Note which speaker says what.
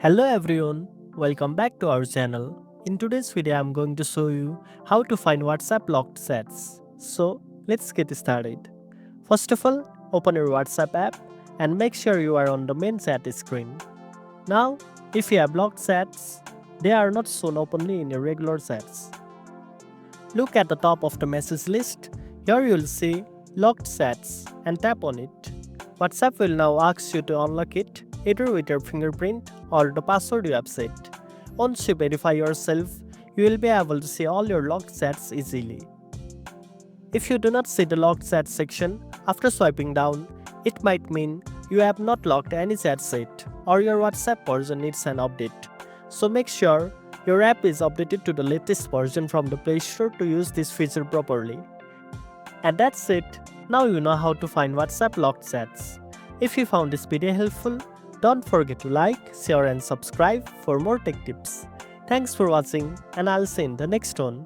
Speaker 1: Hello everyone, welcome back to our channel. In today's video, I'm going to show you how to find WhatsApp locked chats. So let's get started. First of all, open your WhatsApp app and make sure you are on the main chat screen. Now, if you have locked chats, they are not shown openly in your regular chats. Look at the top of the message list. Here you'll see locked chats and tap on it. WhatsApp will now ask you to unlock it either with your fingerprint or the password you have set. Once you verify yourself, you will be able to see all your locked chats easily. If you do not see the locked chat section after swiping down, it might mean you have not locked any chats yet or your WhatsApp version needs an update. So make sure your app is updated to the latest version from the Play Store to use this feature properly. And that's it. Now you know how to find WhatsApp locked chats. If you found this video helpful, don't forget to like, share and subscribe for more tech tips. Thanks for watching and I'll see you in the next one.